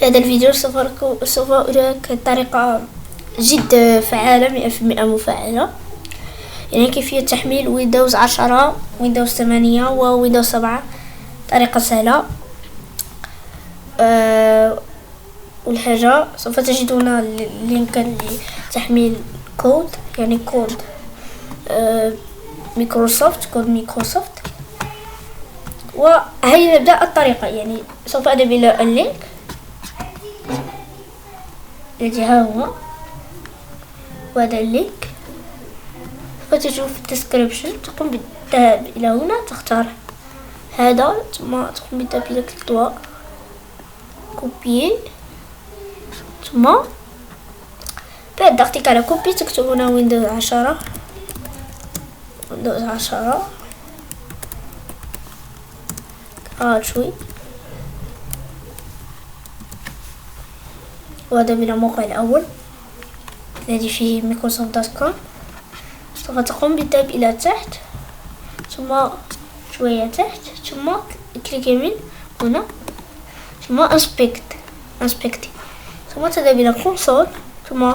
في هذا الفيديو سوف أريك طريقة جد فعالة 100% مفعلة، يعني كيفية تحميل ويندوز 10 ويندوز 8 وويندوز 7. طريقة سهلة. والحاجة سوف تجدون لينكا لتحميل كود، يعني كود مايكروسوفت. وهي نبدأ الطريقة، يعني سوف أذهب إلى اللينك الذي ها هو، وهذا اللينك فتجد في الديسكريبشن. تقوم بالذهاب إلى هنا، تختار هذا، ثم تقوم بالذهاب إلى كليك كوبيي، ثم بعد ضغطك على كوبي تكتب هنا ويندوز 10 شوي، وهذا من الموقع الأول الذي فيه microsoft.com. سوف تقوم بالذهاب إلى تحت، ثم شوية تحت، ثم كليك يمين هنا، ثم inspect، ثم تذهب إلى console، ثم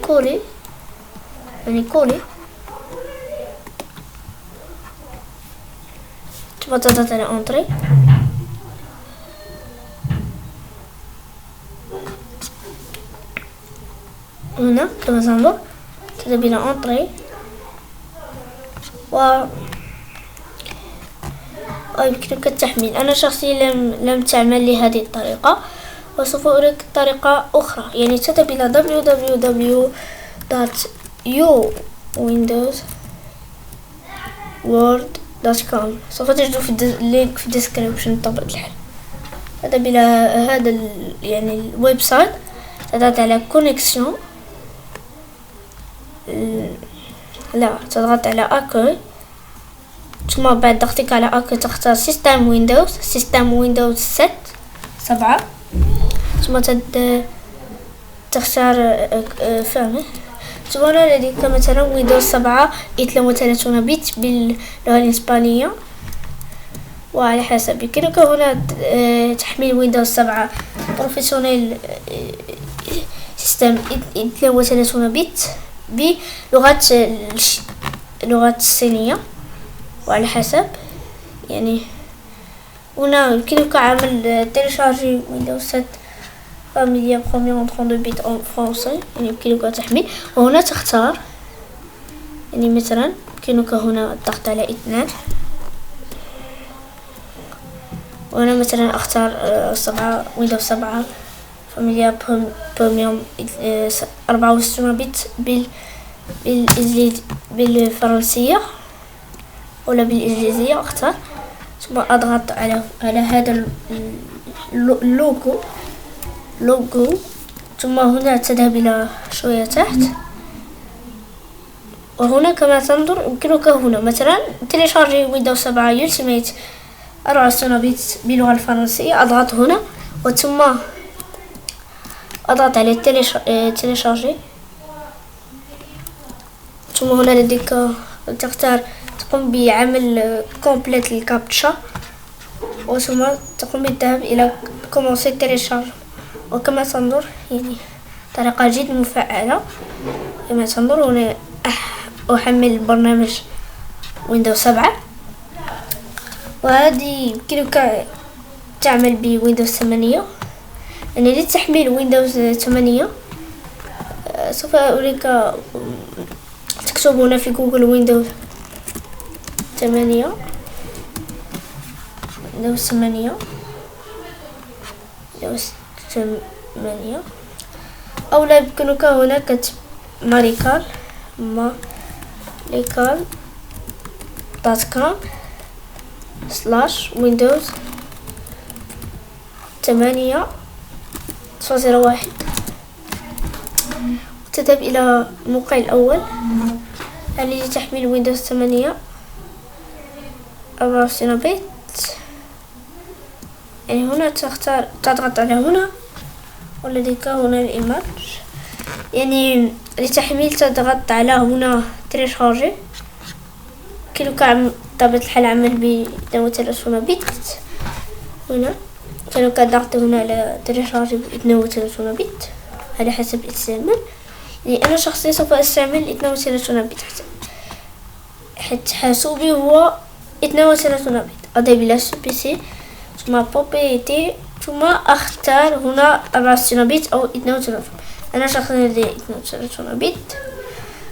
كولي، ثم تضغط على انتري. هنا كما تنظر تذهب إلى انتري، ويمكنك التحميل. أنا شخصيا لم تعمل لي هذه الطريقة، وسوف أريك طريقة أخرى، يعني تذهب إلى www.uwindowsworld.com. سوف تجد في اللينك في الديسكريبشن بطبيعة الحال. تذهب إلى هذا يعني الويب سايت، تضغط على كونيكسيون، تضغط على أكوي، ثم بعد ضغطك على أكوي تختار سيستم ويندوز 7، ثم تختار فهمه. ثم هنا لديك مثلا ويندوز 7 32 بت باللغة الإسبانية، وعلى حسب يمكنك هنا تحميل ويندوز 7 بروفيسيونيل سيستم 32 بت بلغة الصينية، وعلى حسب يعني هنا يمكنك عمل تيليشارجي ويندوز 7 فاميليا بروميير 32 بت en français، يعني يمكنك تحميل. وهنا تختار، يعني مثلا يمكنك هنا الضغط على 2، وهنا مثلا اختار 7 ويندوز 7 فاميليا بروميير 64 بت بالفرنسية ولا بالإنجليزية، اختار، ثم اضغط على هذا اللوجو، ثم هنا تذهب إلى شوية تحت، وهنا كما تنظر يمكنك هنا مثلا تيليشارجي ويندوز 7 يلتيميت 64 بت باللغة الفرنسية. أضغط هنا، وثم أضغط على تيليشارجي، ثم هنا لديك تختار تقوم بعمل كومبليت الكابتشا، وثم تقوم بالذهاب إلى كومونسي تيليشارج. وكما تنظر يعني طريقة جد مفعلة. كما تنظر هنا أحمل برنامج ويندوز 7، وهذه يمكنك تعمل بويندوز 8. يعني لتحميل ويندوز 8 سوف أريك، تكتب هنا في جوجل ويندوز 8 أو لا يمكنك هنا كتب marikal.com/windows 8.01. تذهب إلى الموقع الأول الذي تحميل ويندوز 8 64 بت، يعني هنا تضغط على هنا، ولديك هنا الإيماج، يعني لتحميل تضغط على هنا تيليشارجي. يمكنك بطبيعة الحال عمل ب 32 بت هنا، كانوا ضغط هنا على تليشارج 32 بت على حسب الاستعمال. يعني أنا شخصيا سوف أستعمل 32 بت حيت حاسوبي هو 32 بت. أضيف إلى بي سي ثم بروبريتي ثم أختار هنا 64 بت أو 32. أنا شخصيا لدي 32 بت.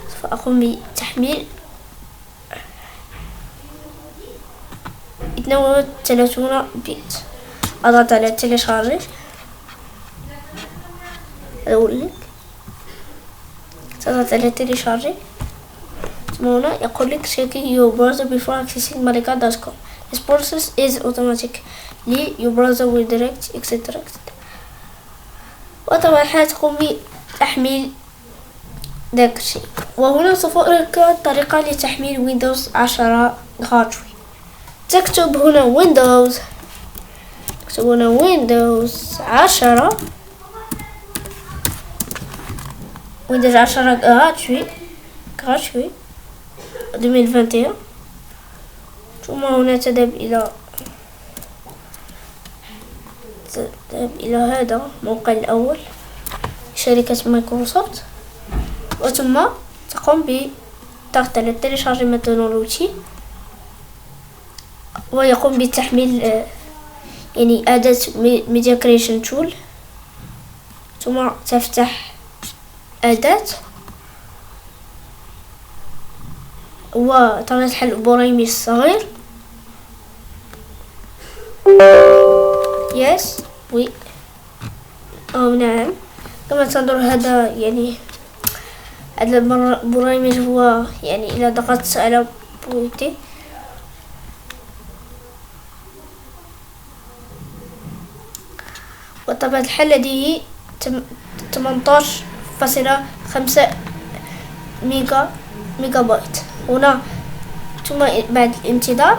سوف أقوم بتحميل 32 بت. أضغط على تيليشارج. أقولك تضغط على تيليشارج ثم هنا يقول لك checking your browser before accessing malika.com. This process is automatic. Your browser will direct etc. وطبعا حتقوم بتحميل ذاك الشيء. وهنا سوف أريك طريقة لتحميل ويندوز 10 غاتوي. تكتب هنا ويندوز 10 ويندوز 10 غاتوي 2021. ثم هنا تذهب إلى هذا الموقع الأول شركة مايكروسوفت. وثم تقوم بضغط على تيليشارج ميثودولوجي ويقوم بتحميل يعني أداة ميديا كريشن تول. ثم تفتح أداة وطريقة حل برايمي الصغير. يس وي أو نعم. كما تنظر هذا يعني هذا البرنامج هو يعني إذا ضغطت على بوينتي وطبعا الحل لديه 18.5 ميجا بايت. هنا ثم بعد الانتظار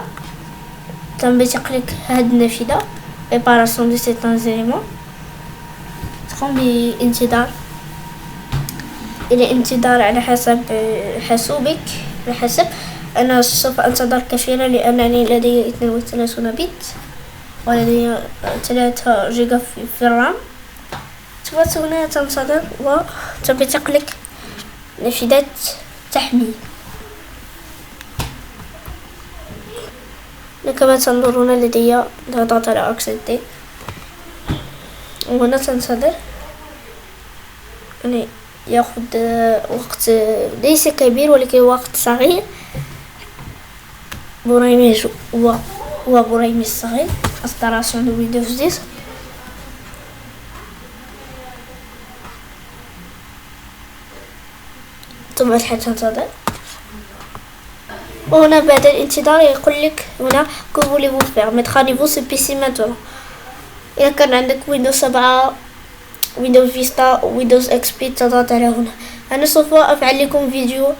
تم بتقليك هذه النافذة préparation de certains éléments. تقوم بانتظار إلى انتظار على حسب حاسوبك. على حسب أنا سوف أنتظر كثيرا لأنني لدي 32 بت ولدي 3 جيجا في الرام. ثم هنا تنتظر وتم تقلك نافذة تحميل. كما تنظرون لدي ضغط على أكسنتي وهنا تنتظر يعني يأخذ وقت ليس كبير ولكن وقت صغير. برنامج هو برنامج صغير installation de Windows 10. ثم الحين تنتظر وهنا بعد الانتظار يقول لك هنا que voulez-vous faire mettre ce PC maintenant. إذا كان عندك ويندوز 7 ويندوز فيستا ويندوز XP تضغط على هنا. أنا سوف أفعل لكم فيديو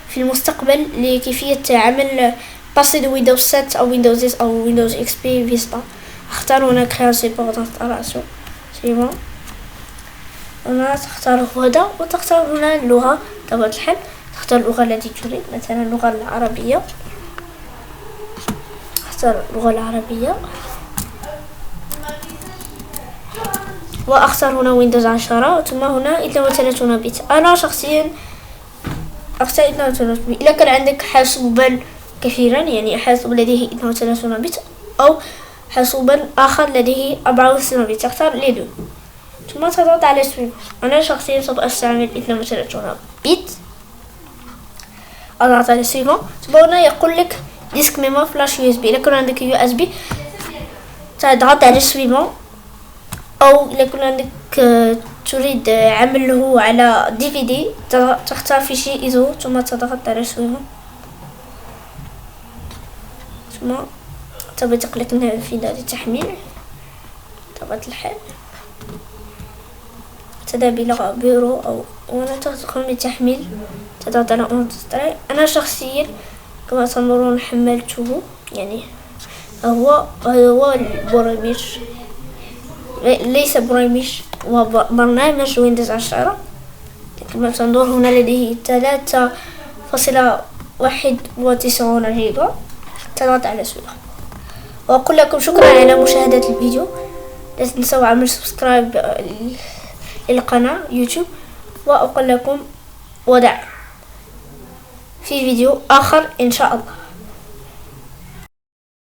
في المستقبل لكيفية عمل باسي دو ويندوز 7 أو ويندوز 10 أو ويندوز XP فيستا. اختار هنا création pour installation suivant. هنا تختار هذا وتختار هنا اللغة طبعا الحل. تختار اللغة التي تريد مثلا اللغة العربية. اختار اللغة العربية وأختار هنا ويندوز 10 ثم هنا 32 بت. أنا شخصيا أختار 32 بت. إذا كان عندك حاسوبا كثيرا يعني حاسوب لديه 32 بت أو حاسوبا آخر لديه 64 بت تختار لدو ثم تضغط على سويب. أنا شخصيا سوف أستعمل 32 بت. أضغط على سويب ثم هنا يقول لك ديسك ميمو فلاش USB. إذا كان عندك USB تضغط على سويب أو إذا كان عندك تريد عمله على DVD تختار فيشي إيزو ثم تضغط على سويب ثم تبي تقلق النافذة للتحميل. طبعا الحال تذهب إلى بيرو أو هنا تقوم بتحميل تضغط على انستال. أنا شخصيا كما تنظرون حملته يعني هو البرنامج ليس برنامج هو برنامج ويندوز 10. كما تنظر هنا لديه 3.91 جيجا. تضغط على سوية وأقول لكم شكرا على مشاهدة الفيديو. لا تنسوا عمل سبسكرايب للقناة يوتيوب، وأقول لكم وداع في فيديو آخر إن شاء الله.